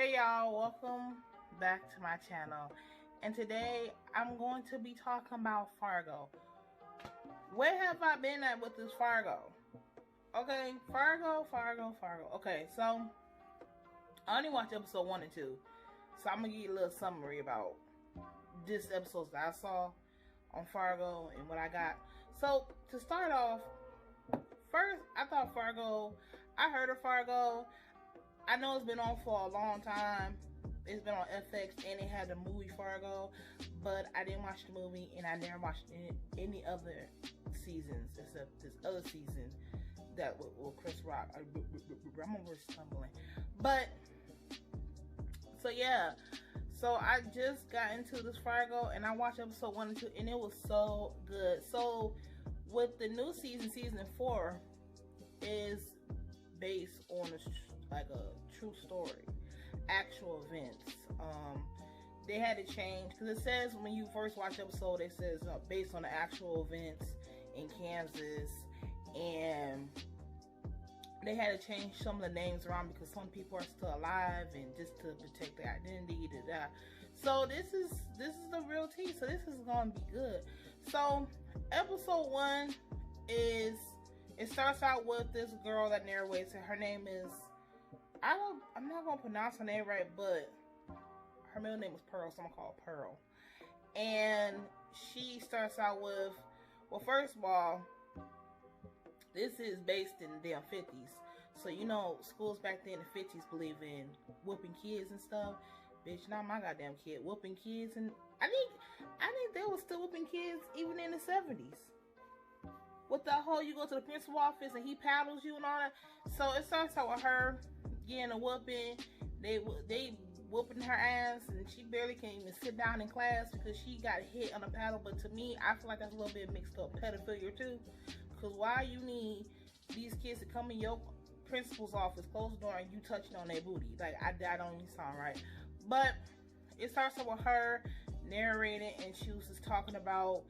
Hey y'all, welcome back to my channel, and today I'm going to be talking about Fargo. Where have I been at with this Fargo? Okay, Fargo. Okay, so I only watched episode 1 and 2, so I'm gonna give you a little summary about this episodes that I saw on Fargo and what I got. So to start off, first I thought Fargo, I heard of Fargo. I know it's been on for a long time. It's been on FX and it had the movie Fargo, but I didn't watch the movie and I never watched any other seasons except this other season that with Chris Rock. I'm over stumbling. But, so yeah. So I just got into this Fargo and I watched episode 1 and 2 and it was so good. So with the new season, season 4 is based on a true story, actual events. They had to change because it says when you first watch the episode, it says based on the actual events in Kansas, and they had to change some of the names around because some people are still alive and just to protect their identity. So this is the real tea. So this is gonna be good. So episode 1 is, it starts out with this girl that narrates it. Her name is, I'm not gonna pronounce her name right, but her middle name is Pearl, so I'm gonna call her Pearl. And she starts out with, well, first of all, this is based in the damn 50s. So you know, schools back then in the 50s believe in whooping kids and stuff. Bitch, not my goddamn kid whooping kids, and I think they were still whooping kids even in the 70s. With the whole, you go to the principal office and he paddles you and all that. So it starts out with her getting a whooping. They whooping her ass, and she barely can even sit down in class because she got hit on a paddle. But to me, I feel like that's a little bit mixed up pedophilia too. Because why you need these kids to come in your principal's office, close the door, and you touching on their booty? Like, that don't even sound right. But it starts out with her narrating, and she was just talking about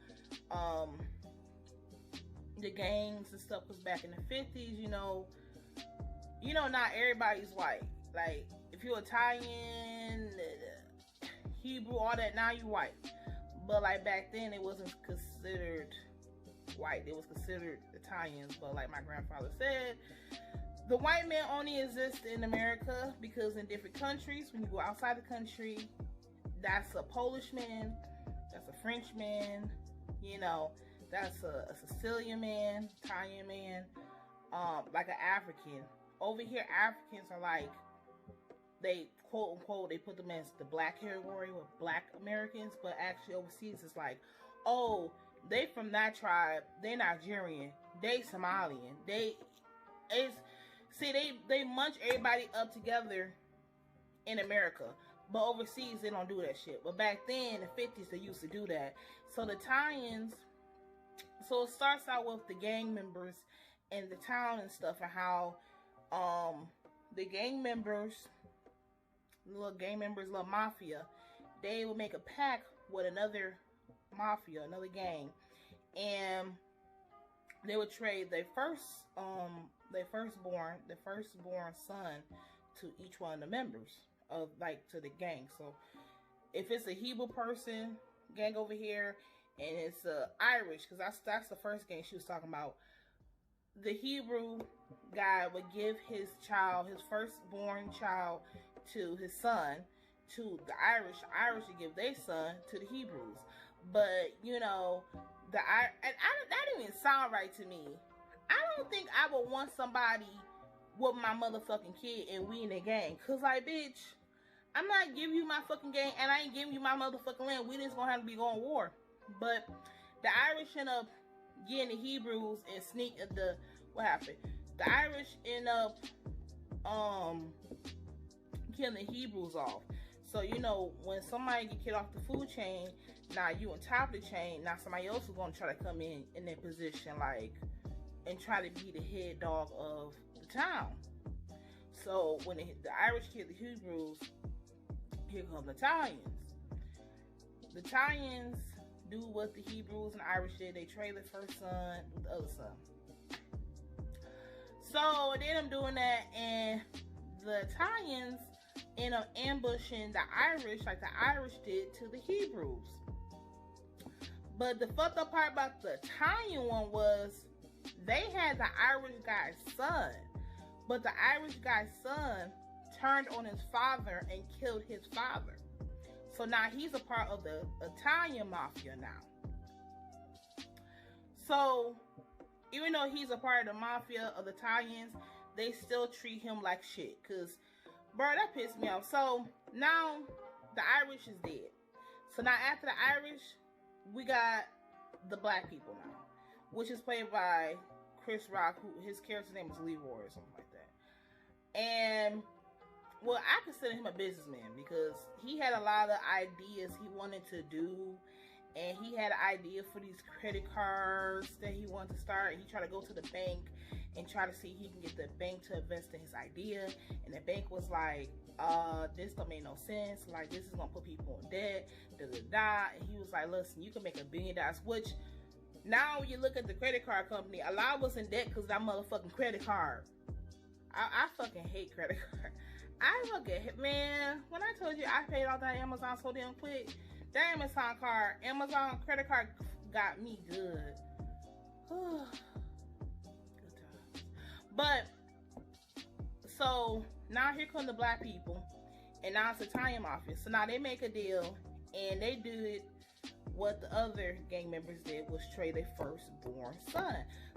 the gangs and stuff. Was back in the 50s, you know, not everybody's white. Like, if you're Italian, Hebrew, all that, now you white. But like back then, it wasn't considered white. It was considered Italians. But like my grandfather said, the white man only exists in America because in different countries, when you go outside the country, that's a Polish man, that's a French man, you know, that's a Sicilian man, Italian man, like an African. Over here, Africans are like, they quote unquote, they put them as the black category with black Americans, but actually overseas it's like, oh, they from that tribe, they Nigerian, they Somalian, they munch everybody up together in America. But overseas they don't do that shit. But back then in the 50s they used to do that. So the Italians, so it starts out with the gang members in the town and stuff, and how the gang members, little mafia, they would make a pact with another mafia, another gang, and they would trade their firstborn son to each one of the members of, like, to the gang. So if it's a Hebrew person gang over here and it's Irish, because that's the first gang she was talking about, the Hebrew guy would give his child, his firstborn child, to his son, to the Irish. The Irish would give their son to the Hebrews. But you know, that didn't even sound right to me. I don't think I would want somebody with my motherfucking kid and we in a gang. Cause like, bitch, I'm not giving you my fucking gang and I ain't giving you my motherfucking land. We just gonna have to be going to war. But the Irish end up getting the Hebrews and sneak the, what happened? The Irish end up killing the Hebrews off. So you know, when somebody get killed off the food chain, now you on top of the chain, now somebody else is gonna try to come in their position, like, and try to be the head dog of the town. So when the Irish kill the Hebrews, here come the Italians. The Italians do what the Hebrews and the Irish did. They trade the first son with the other son. So they end up doing that, and the Italians end up ambushing the Irish like the Irish did to the Hebrews. But the fucked up part about the Italian one was they had the Irish guy's son, but the Irish guy's son turned on his father and killed his father. So now he's a part of the Italian mafia now. So even though he's a part of the mafia of the Italians, they still treat him like shit. Cause, bro, that pissed me off. So now the Irish is dead. So now after the Irish, we got the black people now, which is played by Chris Rock, who his character's name is Leroy or something like that. And well, I consider him a businessman because he had a lot of ideas he wanted to do, and he had an idea for these credit cards that he wanted to start. And he tried to go to the bank and try to see if he can get the bank to invest in his idea, and the bank was like, this don't make no sense, like this is gonna put people in debt, and he was like, listen, you can make $1 billion, which now when you look at the credit card company, a lot was in debt because of that motherfucking credit card. I fucking hate credit card. I fucking hate, man, when I told you I paid all that Amazon so damn quick, that Amazon credit card got me good. Good times. But so now here come the black people, and now it's Italian mafia. So now they make a deal, and they do what the other gang members did, was trade their firstborn son.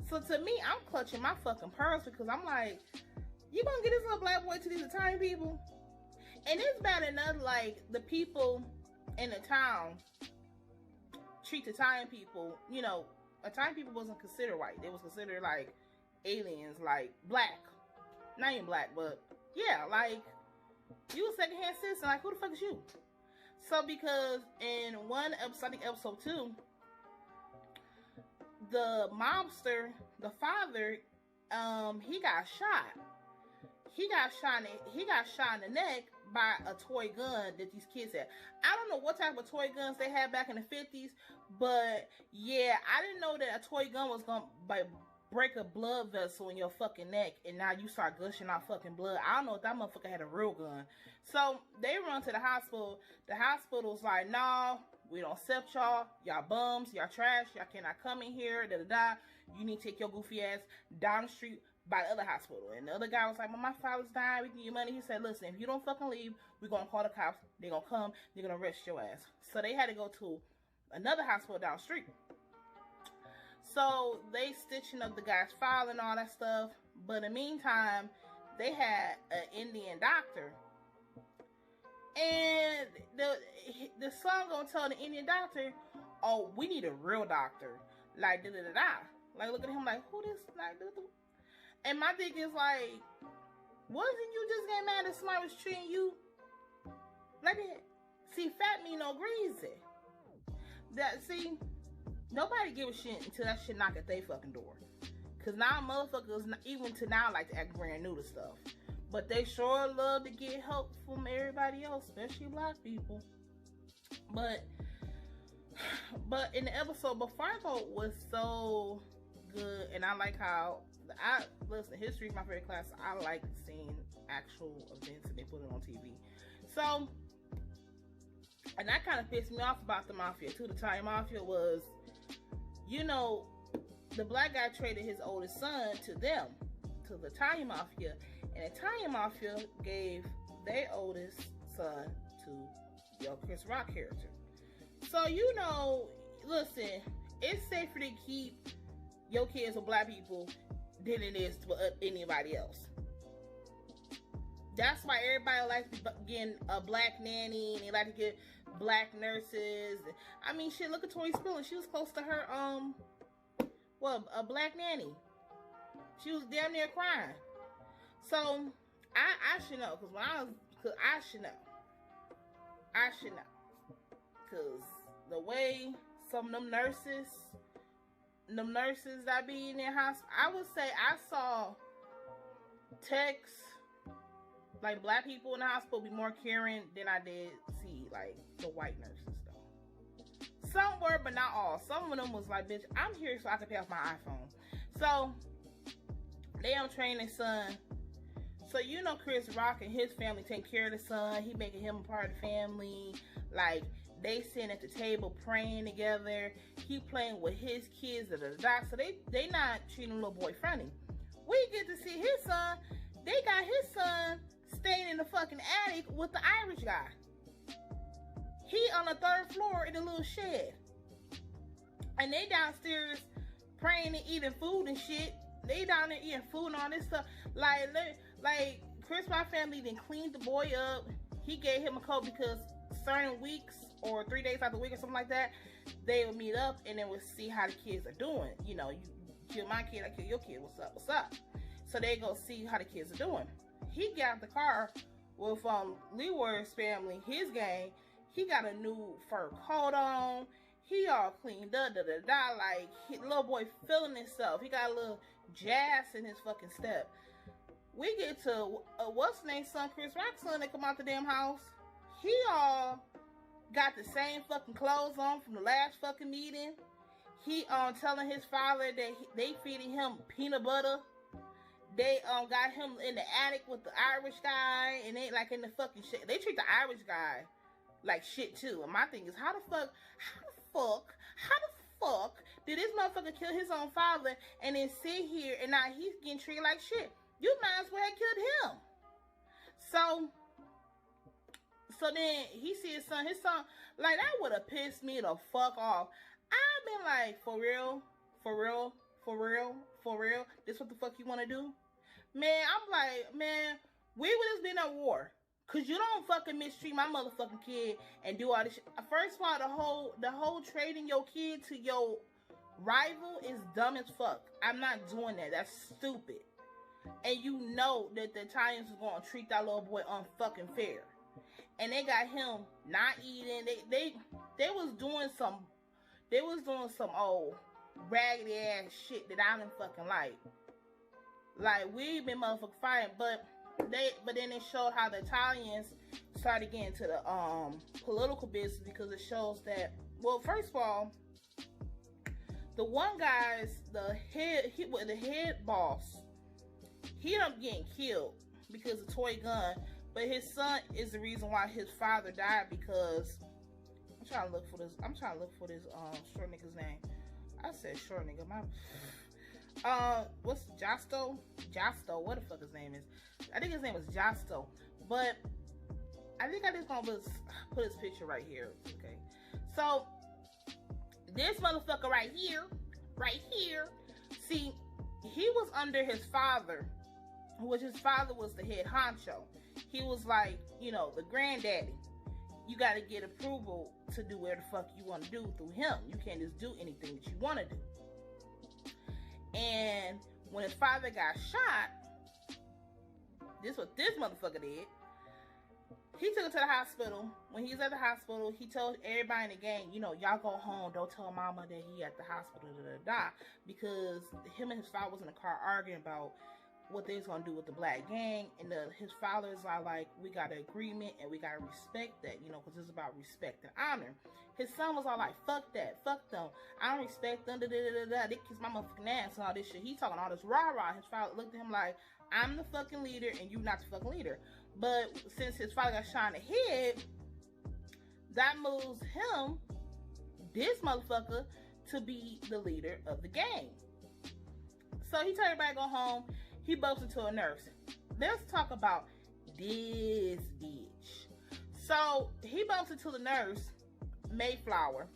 So to me, I'm clutching my fucking pearls because I'm like, you gonna get this little black boy to these Italian people? And it's bad enough, like, the people in the town treat Italian people, you know, Italian people wasn't considered white. They was considered, like, aliens, like, black. Not even black, but, yeah, like, you a secondhand citizen. Like, who the fuck is you? So, because in one episode, I think episode 2, the mobster, the father, he got shot. He got shot in the neck by a toy gun that these kids had. I don't know what type of toy guns they had back in the 50s, but yeah, I didn't know that a toy gun was gonna break a blood vessel in your fucking neck, and now you start gushing out fucking blood. I don't know if that motherfucker had a real gun. So they run to the hospital. The hospital's like, no, we don't accept y'all. Y'all bums, y'all trash, y'all cannot come in here, da-da-da. You need to take your goofy ass down the street by the other hospital. And the other guy was like, well, my father's dying, we can give you money. He said, listen, if you don't fucking leave, we're gonna call the cops. They're gonna come, they're gonna arrest your ass. So they had to go to another hospital down the street. So they stitching up the guy's file and all that stuff. But in the meantime, they had an Indian doctor. And the son gonna tell the Indian doctor, oh, we need a real doctor. Like, da-da-da-da. Like, look at him like, who this? Like, and my thing is like, wasn't you just getting mad that somebody was treating you like that? See, fat mean no greasy. That, see, nobody give a shit until that shit knock at their fucking door. Cause now motherfuckers, even to now, like to act brand new to stuff. But they sure love to get help from everybody else, especially black people. But in the episode, but Fargo was so good, and I like how listen, history is my favorite class. I like seeing actual events and they put it on TV. So, and that kind of pissed me off about the mafia too. The Italian mafia was, you know, the black guy traded his oldest son to them, to the Italian mafia, and the Italian mafia gave their oldest son to your Chris Rock character. So, you know, listen, it's safer to keep your kids with black people than it is to anybody else. That's why everybody likes getting a black nanny, and they like to get black nurses. I mean, shit, look at Tori Spelling. She was close to her, a black nanny. She was damn near crying. So, I should know, cause I should know. Cause the way some of them nurses that be in their hospital, I would say I saw techs, like black people in the hospital, be more caring than I did see like the white nurses though. Some were, but not all. Some of them was like, bitch, I'm here so I can pay off my iPhone. So they don't train their son. So you know Chris Rock and his family take care of the son. He making him a part of the family. Like, they sitting at the table praying together. He playing with his kids. So they not treating little boy funny. We get to see his son. They got his son staying in the fucking attic with the Irish guy. He on the 3rd floor in a little shed. And they downstairs praying and eating food and shit. They down there eating food and all this stuff. Like Chris Rock family then cleaned the boy up. He gave him a coat because certain weeks or 3 days out the week or something like that, they would meet up and then would see how the kids are doing. You know, you kill my kid, I kill your kid. What's up? What's up? So they go see how the kids are doing. He got the car with Leroy's family, his gang. He got a new fur coat on. He all cleaned up, like, little boy feeling himself. He got a little jazz in his fucking step. We get to, what's his name, son, Chris Rock's son, that come out the damn house. He all got the same fucking clothes on from the last fucking meeting. He telling his father that they feeding him peanut butter. They got him in the attic with the Irish guy, and they like in the fucking shit. They treat the Irish guy like shit too. And my thing is, how the fuck did this motherfucker kill his own father and then sit here and now he's getting treated like shit? You might as well have killed him. So then he see his son, like, that would have pissed me the fuck off. I've been like, for real? This what the fuck you want to do? Man, I'm like, man, we would have been at war. Cause you don't fucking mistreat my motherfucking kid and do all this shit. First of all, the whole trading your kid to your rival is dumb as fuck. I'm not doing that. That's stupid. And you know that the Italians is gonna treat that little boy unfucking fair. And they got him not eating. They was doing some old raggedy ass shit that I didn't fucking like. Like, we been motherfucking fighting, but then it showed how the Italians started getting to the political business, because it shows that, well, first of all, the one guy's the head boss, he ended up getting killed because of toy gun, but his son is the reason why his father died, because I'm trying to look for this short nigga's name. I said short nigga, what's Josto, what the fuck his name is. I think his name is Josto, but I think I just gonna put his picture right here. Okay, so this motherfucker right here, see, he was under his father, which his father was the head honcho. He was like, you know, the granddaddy. You gotta get approval to do whatever the fuck you want to do through him. You can't just do anything that you want to do. And when his father got shot, this is what this motherfucker did. He took him to the hospital. When he was at the hospital, he told everybody in the gang, you know, y'all go home. Don't tell mama that he at the hospital, because him and his father was in the car arguing about what they was gonna do with the black gang, and his father is like, we got an agreement and we gotta respect that, you know, because it's about respect and honor. His son was all like, fuck that, fuck them, I don't respect them, they kiss my motherfucking ass and all this shit. He talking all this rah-rah. His father looked at him like, I'm the fucking leader and you not the fucking leader. But since his father got shot in the head, that moves him, this motherfucker, to be the leader of the gang. So he told everybody to go home. He bumps into a nurse. Let's talk about this bitch. So he bumps into the nurse, Mayflower,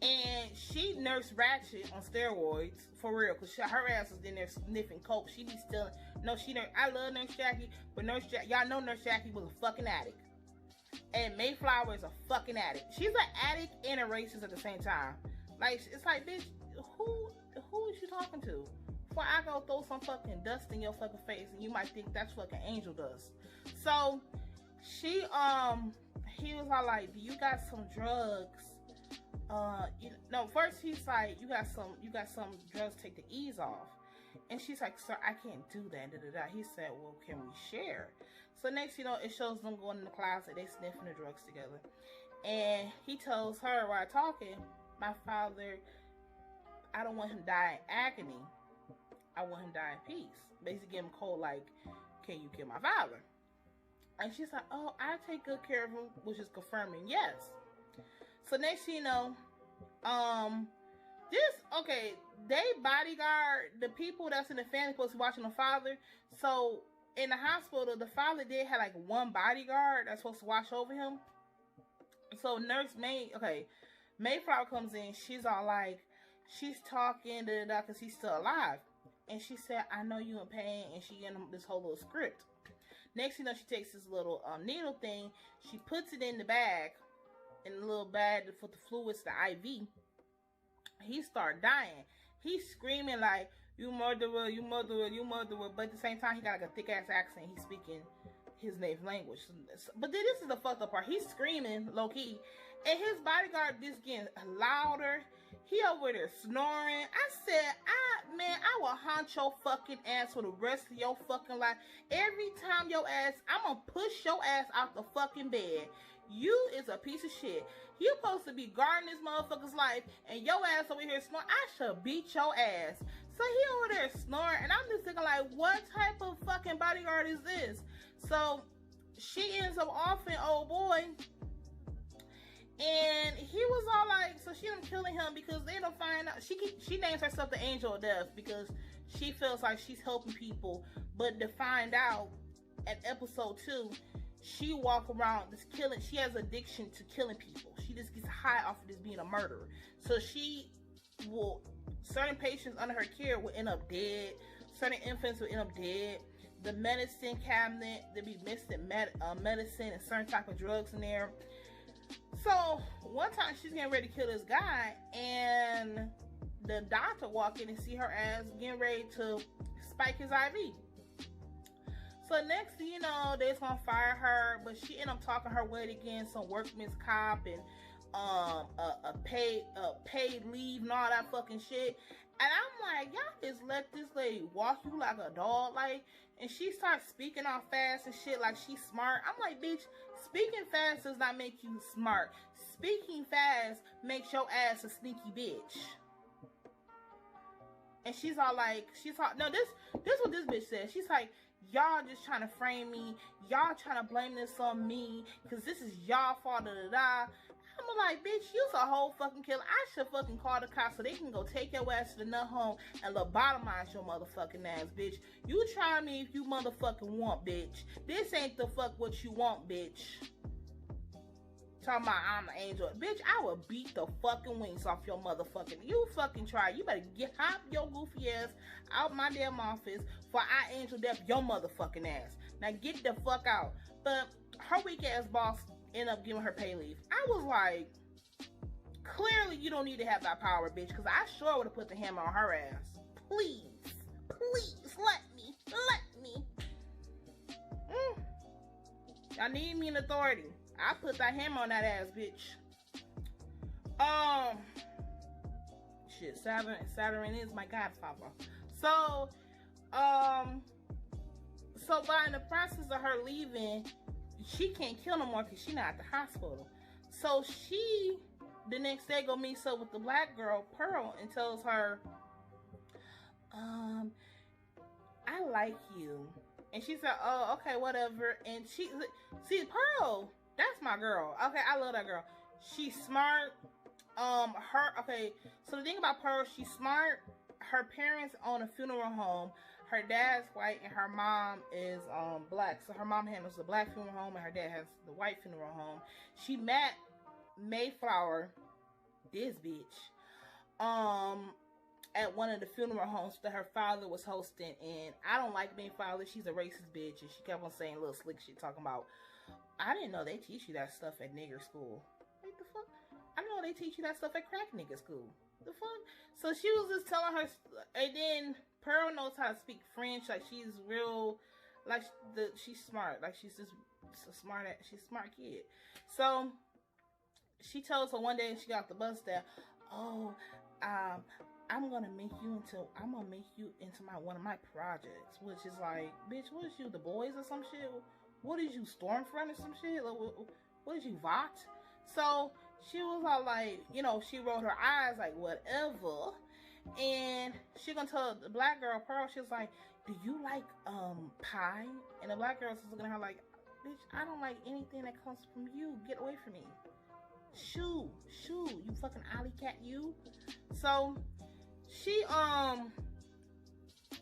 and she Nurse Ratchet on steroids, for real, because her ass was in there sniffing coke. She be stealing. No, I love Nurse Jackie, but y'all know Nurse Jackie was a fucking addict. And Mayflower is a fucking addict. She's an addict and a racist at the same time. Like, it's like, bitch, who is you talking to? Before I go throw some fucking dust in your fucking face, and you might think that's fucking angel dust. So he was all like, do you got some drugs? First he's like, you got some drugs to take the ease off. And she's like, sir, I can't do that. He said, well, can we share? So next, you know, it shows them going in the closet, they sniffing the drugs together. And he tells her while talking, my father, I don't want him to die in agony. I want him to die in peace. Basically, give him cold, like, can you kill my father? And she's like, oh, I take good care of him, which is confirming yes. So next thing you know, they bodyguard the people that's in the family supposed to be watching the father. So in the hospital, the father did have like one bodyguard that's supposed to watch over him. So Mayflower comes in. She's all like, she's talking to the doctor because he's still alive. And she said, I know you in pain. And she gave him this whole little script. Next thing you know, she takes this little needle thing. She puts it in the bag. In the little bag for the fluids, the IV. He start dying. He's screaming like, you murderer, you murderer, you murderer. But at the same time, he got like a thick ass accent. He's speaking his native language. But then this is the fucked up part. He's screaming low key. And his bodyguard just getting louder. He over there snoring. I said, I will haunt your fucking ass for the rest of your fucking life. Every time your ass, I'm gonna push your ass out the fucking bed. You is a piece of shit. You supposed to be guarding this motherfucker's life, and your ass over here snoring. I should beat your ass. So he over there snoring, and I'm just thinking like, what type of fucking bodyguard is this? So she ends up offing old boy, and he was all like, so she ended up killing him because they don't find out. She names herself the Angel of Death because she feels like she's helping people, but to find out at episode 2. She walk around just killing. She has addiction to killing people. She just gets high off of this being a murderer. So certain patients under her care will end up dead. Certain infants will end up dead. The medicine cabinet, there be missing medicine and certain type of drugs in there. So one time she's getting ready to kill this guy, and the doctor walk in and see her ass getting ready to spike his IV. So next thing you know, they're gonna fire her, but she ended up talking her way against some workman's comp and a paid leave and all that fucking shit. And I'm like, y'all just let this lady walk you like a dog, like. And she starts speaking all fast and shit like she's smart. I'm like, bitch, speaking fast does not make you smart. Speaking fast makes your ass a sneaky bitch. And she's all like, no, this what this bitch says. She's like, y'all just trying to frame me. Y'all trying to blame this on me. Because this is y'all fault, da-da-da. I'm like, bitch, you's a whole fucking killer. I should fucking call the cops so they can go take your ass to the nut home and lobotomize your motherfucking ass, bitch. You try me if you motherfucking want, bitch. This ain't the fuck what you want, bitch. Talking about I'm an angel. Bitch, I will beat the fucking wings off your motherfucking. You fucking try. You better hop your goofy ass out my damn office for I angel death your motherfucking ass. Now get the fuck out. But her weak ass boss ended up giving her pay leave. I was like, clearly you don't need to have that power, bitch, because I sure would have put the hammer on her ass. Please, let me. Y'all need me in authority. I put that hammer on that ass, bitch. Shit, Saturn is my godfather. So by in the process of her leaving, she can't kill no more because she's not at the hospital. So she, the next day, go meets up with the black girl, Pearl, and tells her, I like you. And she said, oh, okay, whatever. And see, Pearl, that's my girl. Okay, I love that girl. She's smart. So the thing about Pearl, she's smart. Her parents own a funeral home. Her dad's white and her mom is black. So her mom handles the black funeral home and her dad has the white funeral home. She met Mayflower, this bitch, at one of the funeral homes that her father was hosting. And I don't like Mayflower. She's a racist bitch. And she kept on saying little slick shit talking about, I didn't know they teach you that stuff at nigger school. What the fuck? I didn't know they teach you that stuff at crack nigger school. The fuck? So she was just telling her, and then Pearl knows how to speak French. Like she's real, like she's smart. Like she's just she's a smart kid. So she tells her one day she got the bus that, I'm gonna make you into one of my projects, which is like, bitch, what is you, the boys or some shit? What is you, Stormfront or some shit? Like, what is you, Vought? So she was all like, she rolled her eyes like, whatever. And she gonna tell the black girl, Pearl, she was like, do you like pie? And the black girl was looking at her like, bitch, I don't like anything that comes from you. Get away from me. Shoo, you fucking alley cat, you. So she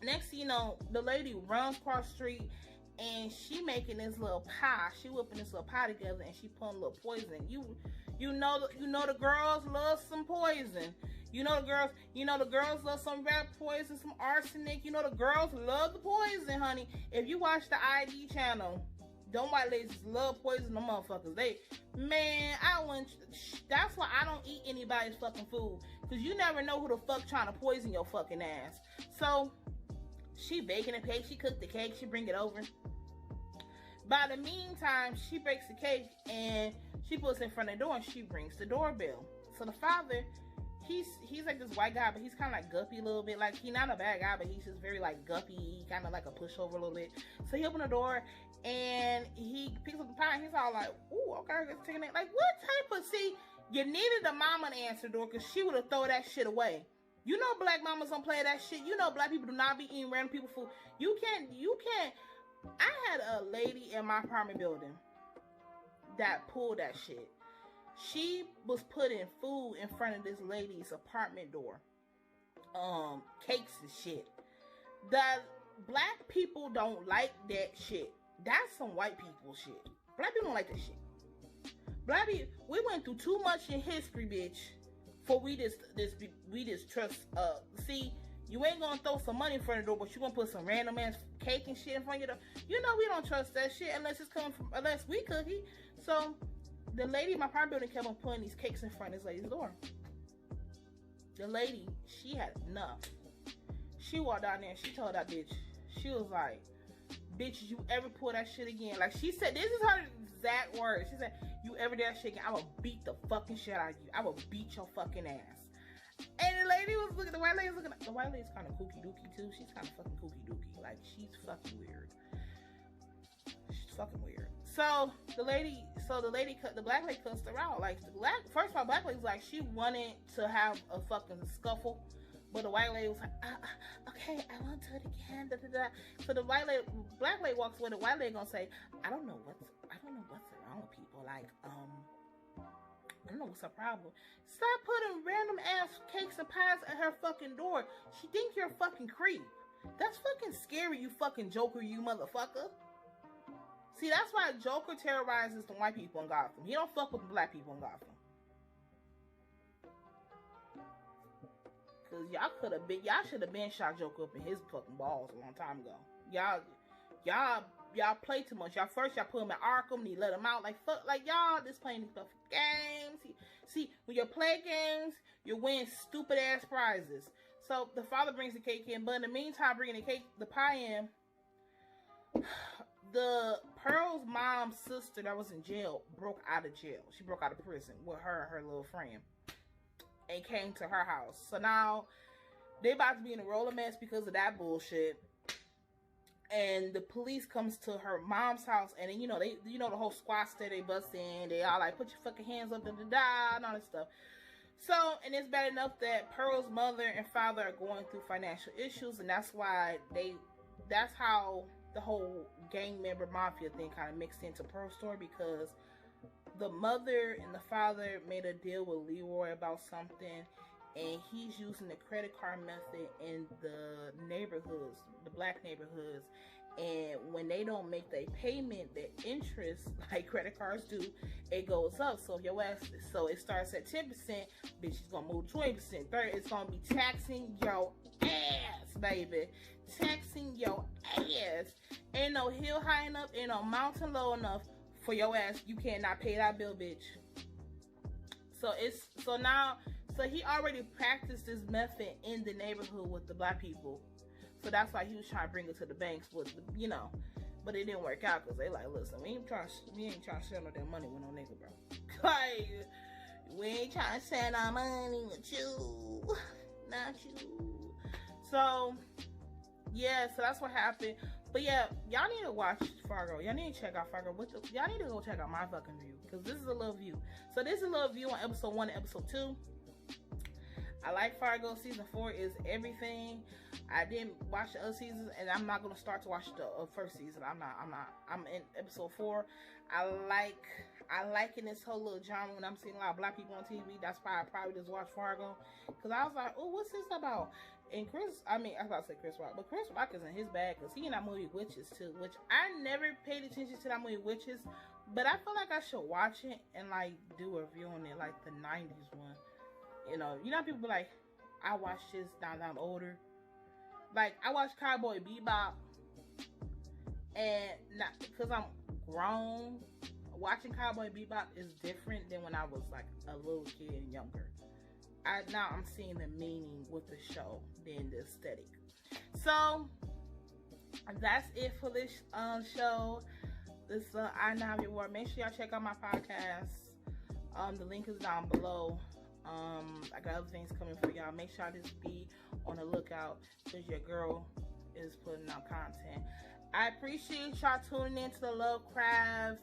next thing you know, the lady runs across the street and she making this little pie. She whipping this little pie together and she putting a little poison. You know the girls love some poison. You know the girls love some rat poison, some arsenic. You know the girls love the poison, honey. If you watch the ID channel, them white ladies love poison, them motherfuckers. That's why I don't eat anybody's fucking food. Because you never know who the fuck trying to poison your fucking ass. So, she baking a cake, she cooked the cake, she bring it over. By the meantime, she breaks the cake and she puts it in front of the door and she rings the doorbell. So the father, he's like this white guy, but he's kind of like guppy a little bit. Like, he's not a bad guy, but he's just very like guppy, kind of like a pushover a little bit. So he opened the door and he picks up the pie and he's all like, ooh, okay, let's take it. Like, what type of, see, you needed a mama to answer the door because she would have thrown that shit away. You know black mamas don't play that shit. You know black people do not be eating random people food. You can't. I had a lady in my apartment building that pulled that shit. She was putting food in front of this lady's apartment door. Cakes and shit. The black people don't like that shit. That's some white people shit. Black people don't like that shit. Black people, we went through too much in history, bitch. For we just trust. See, you ain't gonna throw some money in front of the door, but you gonna put some random ass cake and shit in front of your door. You know we don't trust that shit unless we cookie. So the lady in my apartment building kept on putting these cakes in front of this lady's door. The lady, she had enough. She walked down there and she told that bitch, she was like, bitch, you ever pull that shit again? Like, she said, this is her exact words. She said, you ever do that shit again, I will beat the fucking shit out of you. I will beat your fucking ass. And the lady was looking, the white lady was looking, the white lady's kind of kooky dookie too. She's kind of fucking kooky dookie. Like, she's fucking weird. She's fucking weird. So the black lady cussed her out. Like, first of all, black lady's like, she wanted to have a fucking scuffle. But the white lady was like, okay, I won't do it again. Da, da, da. So the black lady walks away. The white lady gonna say, I don't know what's wrong with people. Like, I don't know what's her problem. Stop putting random ass cakes and pies at her fucking door. She think you're a fucking creep. That's fucking scary, you fucking Joker, you motherfucker. See, that's why Joker terrorizes the white people in Gotham. He don't fuck with the black people in Gotham. Cause y'all should have been shot Joker up in his fucking balls a long time ago. Y'all play too much. Y'all put him in Arkham, and you let him out. Like, fuck, like, y'all just playing these fucking games. See, when you play games, you win stupid ass prizes. So the father brings the cake in, but in the meantime, bringing the pie in, the Pearl's mom's sister that was in jail broke out of jail. She broke out of prison with her and her little friend and came to her house. So now they about to be in a roller mess because of that bullshit. And the police comes to her mom's house, and then the whole squad there, they bust in, they all like, put your fucking hands up, and all this stuff. So, and it's bad enough that Pearl's mother and father are going through financial issues, and that's how the whole gang member mafia thing kind of mixed into Pearl's story, because the mother and the father made a deal with Leroy about something, and he's using the credit card method in the neighborhoods, the black neighborhoods, and when they don't make their payment, the interest, like credit cards do, it goes up. So it starts at 10%, bitch, it's gonna move 20%, 30%, it's gonna be taxing your ass, baby. Taxing your ass. Ain't no hill high enough, ain't no mountain low enough for your ass. You cannot pay that bill, bitch. So he already practiced this method in the neighborhood with the black people. So that's why he was trying to bring it to the banks with, but it didn't work out because they like, listen, we ain't trying to share no damn money with no nigga, bro. Like, we ain't trying to share our money with you, not you. So, yeah, so that's what happened. But yeah, y'all need to watch Fargo. Y'all need to check out Fargo. Y'all need to go check out my fucking view, because this is a little view. So this is a little view on episode 1 and episode 2. I like Fargo. Season 4 is everything. I didn't watch the other seasons, and I'm not gonna start to watch the first season. I'm not. I'm in episode 4. I like in this whole little genre when I'm seeing a lot of black people on TV. That's why I probably just watch Fargo, because I was like, oh, what's this about? And I was about to say Chris Rock, but Chris Rock is in his bag because he in that movie Witches too, which I never paid attention to that movie Witches, but I feel like I should watch it and like do a review on it, like the 90s one. You know how people be like, I watched this now that I'm older. Like, I watched Cowboy Bebop, and not because I'm grown, watching Cowboy Bebop is different than when I was like a little kid and younger. Now I'm seeing the meaning with the show than the aesthetic. So that's it for this show. This inaviaworld. Make sure y'all check out my podcast. The link is down below. I got other things coming for y'all. Make sure I just be on the lookout because your girl is putting out content. I appreciate y'all tuning in to the Lovecraft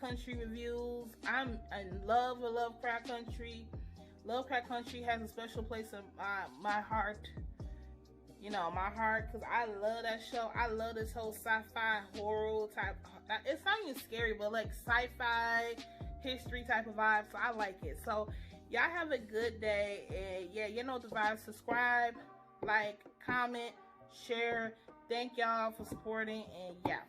Country reviews. I'm in love with Lovecraft Country. Lovecraft Country has a special place in my heart. You know, my heart, because I love that show. I love this whole sci-fi horror type. It's not even scary, but like sci-fi history type of vibe. So I like it. So y'all have a good day. And yeah, you know the vibe. Subscribe, like, comment, share. Thank y'all for supporting. And yeah.